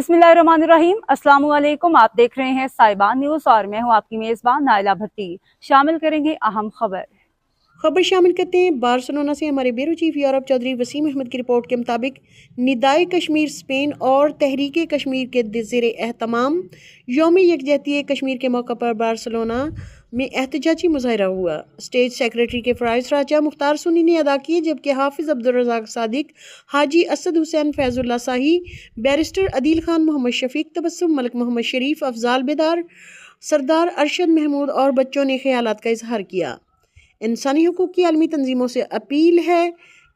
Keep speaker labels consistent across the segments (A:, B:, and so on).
A: बिस्मिल्लाहिर्रहमानिर्रहीम। अस्सलाम वालेकुम। आप देख रहे हैं साहिबान न्यूज़ और मैं हूं आपकी मेज़बान नाइला भट्टी। शामिल करेंगे अहम खबर
B: शामिल करते हैं। बार्सिलोना से हमारे bureau chief Europe Chaudhry Waseem Ahmed की रिपोर्ट के मुताबिक निदाए कश्मीर स्पेन और तहरीक कश्मीर के ज़ेर एहतमाम यौम यकजहती कश्मीर के मौका पर बार्सिलोना में एहतजाजी मुजाहरा हुआ। स्टेट सेक्रेटरी के फ़राइज़ राजा मुख्तार सुन्नी ने अदा किए, जबकि हाफिज़ अब्दुल रज़ाक सादिक, हाजी असद हुसैन फैज़ुल्ला शाही, बैरिस्टर अदील खान, मोहम्मद शफीक तबस्सुम, मलिक मोहम्मद शरीफ, अफजाल बेदार, सरदार अरशद महमूद और बच्चों ने ख्यालात का इजहार किया। इंसानी हुकूक की आलमी तंजीमों से अपील है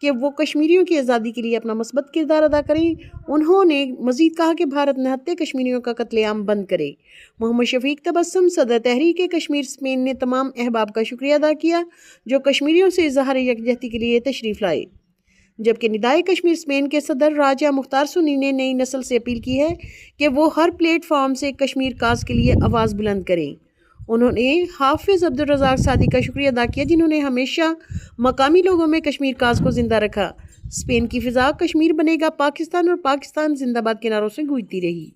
B: कि वो कश्मीरियों की आज़ादी के लिए अपना मस्बत किरदार अदा करें। उन्होंने मज़ीद कहा कि भारत निहत्ते कश्मीरियों का कत्लेआम बंद करे। मोहम्मद शफीक तबस्सुम, सदर तहरीक कश्मीर स्पेन ने तमाम अहबाब का शुक्रिया अदा किया जो कश्मीरियों से इजहार यकजहती के लिए तशरीफ़ लाए, जबकि निदाए कश्मीर स्पेन के सदर राजा मुख्तार सुन्नी ने नई नस्ल से अपील की है कि वो हर प्लेटफॉर्म से कश्मीर काज के लिए आवाज़ बुलंद करें। उन्होंने हाफिज़ अब्दुल रज़ाक सादिक का शुक्रिया अदा किया, जिन्होंने हमेशा मकामी लोगों में कश्मीर काज को ज़िंदा रखा। स्पेन की फ़िज़ा कश्मीर बनेगा पाकिस्तान और पाकिस्तान जिंदाबाद के नारों से गूंजती रही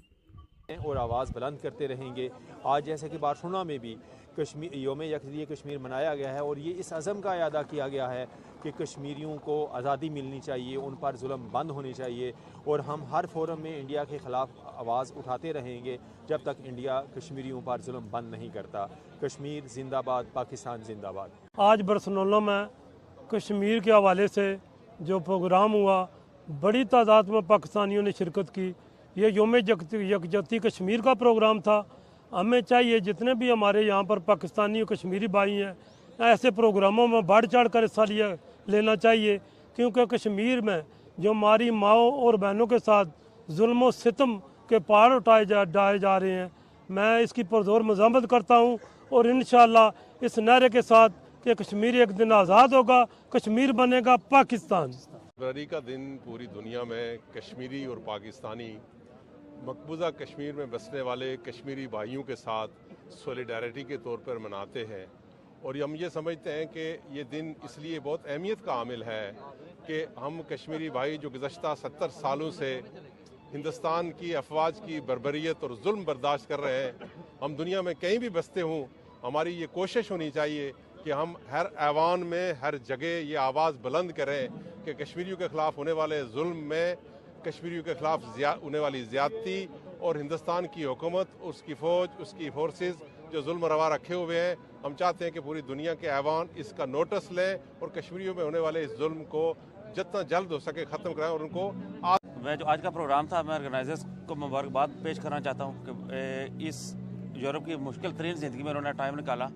C: और आवाज़ बुलंद करते रहेंगे। आज जैसे कि बार्सिलोना में भी कश्मीर यौम यकजहती कश्मीर मनाया गया है और ये इस अज़म का अदा किया गया है कि कश्मीरियों को आज़ादी मिलनी चाहिए, उन पर जुल्म बंद होने चाहिए और हम हर फोरम में इंडिया के ख़िलाफ़ आवाज़ उठाते रहेंगे जब तक इंडिया कश्मीरियों पर जुल्म बंद नहीं करता। कश्मीर जिंदाबाद, पाकिस्तान जिंदाबाद।
D: आज बार्सिलोना में कश्मीर के हवाले से जो प्रोग्राम हुआ, बड़ी तादाद में पाकिस्तानियों ने शिरकत की। ये यौम यकजहती कश्मीर का प्रोग्राम था। हमें चाहिए जितने भी हमारे यहाँ पर पाकिस्तानी और कश्मीरी भाई हैं, ऐसे प्रोग्रामों में बढ़ चढ़ कर हिस्सा लेना चाहिए, क्योंकि कश्मीर में जो हमारी माओ और बहनों के साथ जुल्म और सितम के पहाड़ उठाए जा रहे हैं, मैं इसकी पुरजोर मज़म्मत करता हूँ और इंशाअल्लाह इस नारे के साथ कि कश्मीर एक दिन आज़ाद होगा, कश्मीर बनेगा पाकिस्तान।
E: फरवरी का दिन पूरी दुनिया में कश्मीरी और पाकिस्तानी मकबूजा कश्मीर में बसने वाले कश्मीरी भाइयों के साथ सॉलिडारिटी के तौर पर मनाते हैं और हम ये समझते हैं कि ये दिन इसलिए बहुत अहमियत का हामिल है कि हम कश्मीरी भाई जो गुज़श्ता 70 सालों से हिंदुस्तान की अफवाज की बर्बरियत और जुल्म बर्दाश्त कर रहे हैं, हम दुनिया में कहीं भी बसते हों, हमारी ये कोशिश होनी चाहिए कि हम हर ऐवान में, हर जगह ये आवाज़ बुलंद करें कि कश्मीरियों के ख़िलाफ़ होने वाले जुल्म में, कश्मीरियों के ख़िलाफ़ होने वाली ज़्यादती और हिंदुस्तान की हुकूमत, उसकी फ़ौज, उसकी फोर्सेस जो जुल्म रवा रखे हुए हैं, हम चाहते हैं कि पूरी दुनिया के ऐवान इसका नोटिस लें और कश्मीरियों में होने वाले इस जुल्म को जितना जल्द हो सके ख़त्म कराएं और उनको
F: मैं जो आज का प्रोग्राम था, मैं ऑर्गेनाइजर्स को मुबारकबाद पेश करना चाहता हूँ कि इस यूरोप की मुश्किल तरीन ज़िंदगी में उन्होंने टाइम निकाला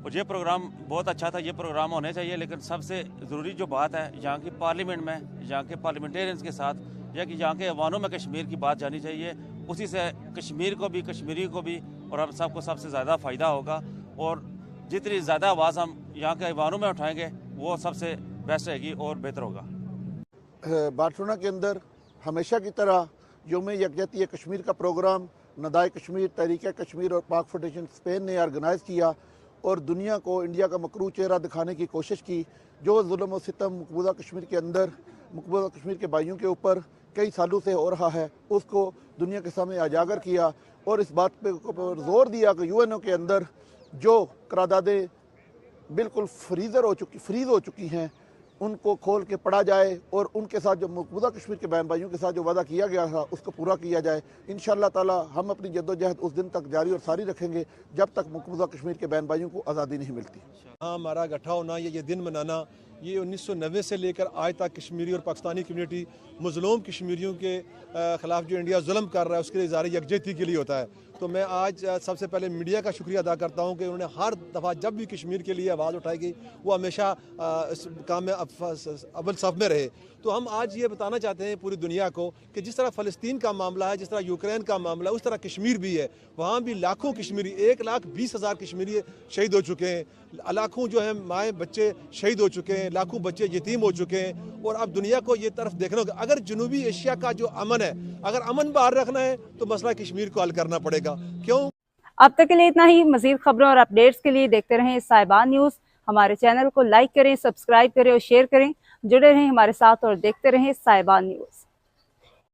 F: और ये प्रोग्राम बहुत अच्छा था। ये प्रोग्राम होने चाहिए, लेकिन सबसे ज़रूरी जो बात है, यहाँ की पार्लियामेंट में, यहाँ के पार्लियामेंटेरियंस के साथ, या कि यहाँ के अवानों में कश्मीर की बात जानी चाहिए। उसी से कश्मीर को भी, कश्मीरी को भी और हम सबको सबसे ज़्यादा फ़ायदा होगा और जितनी ज़्यादा आवाज़ हम यहाँ के अवानों में उठाएँगे वो सबसे बेस्ट रहेगी और बेहतर होगा।
G: बार्सिलोना के अंदर हमेशा की तरह यौम यकजहती कश्मीर का प्रोग्राम निदाए कश्मीर, तहरीक कश्मीर और पाक फाउंडेशन स्पेन ने ऑर्गेनाइज़ किया और दुनिया को इंडिया का मकरू चेहरा दिखाने की कोशिश की। जो जुल्म और सितम मकबूजा कश्मीर के अंदर, मकबूजा कश्मीर के भाइयों के ऊपर कई सालों से हो रहा है, उसको दुनिया के सामने उजागर किया और इस बात पे जोर दिया कि यूएनओ के अंदर जो करारदादें बिल्कुल फ्रीज़ हो चुकी हैं, उनको खोल के पढ़ा जाए और उनके साथ जो मकबूजा कश्मीर के बहन भाइयों के साथ जो वादा किया गया था उसको पूरा किया जाए। इंशाअल्लाह ताला हम अपनी जद्दोजहद उस दिन तक जारी और सारी रखेंगे जब तक मकबूजा कश्मीर के बहन भाइयों को आज़ादी नहीं मिलती।
H: हमारा इकट्ठा होना, ये दिन मनाना, ये 1990 से लेकर आज तक कश्मीरी और पाकिस्तानी कम्युनिटी मज़लूम कश्मीरियों के ख़िलाफ़ जो इंडिया जुल्म कर रहा है उसके लिए इज़हार यकजहती के लिए होता है। तो मैं आज सबसे पहले मीडिया का शुक्रिया अदा करता हूँ कि उन्होंने हर दफ़ा जब भी कश्मीर के लिए आवाज़ उठाई गई वो हमेशा इस काम में अव्वल सफ़ में रहे। तो हम आज ये बताना चाहते हैं पूरी दुनिया को कि जिस तरह फ़लस्तीन का मामला है, जिस तरह यूक्रेन का मामला है, उस तरह कश्मीर भी है। वहाँ भी लाखों कश्मीरी, 1,20,000 कश्मीरी शहीद हो चुके हैं, लाखों जो है माएँ बच्चे शहीद हो चुके हैं, लाखों बच्चे यतीम हो चुके हैं और अब दुनिया को ये तरफ देखना होगा। अगर जनूबी एशिया का जो अमन है, अगर अमन बाहर रखना है तो मसला कश्मीर को हल करना पड़ेगा। क्यों?
A: अब तक के लिए इतना ही। मजीद खबरों और अपडेट्स के लिए देखते रहें साहिबान न्यूज़। हमारे चैनल को लाइक करें, सब्सक्राइब करें और शेयर करें। जुड़े रहें हमारे साथ और देखते रहें साहिबान न्यूज़।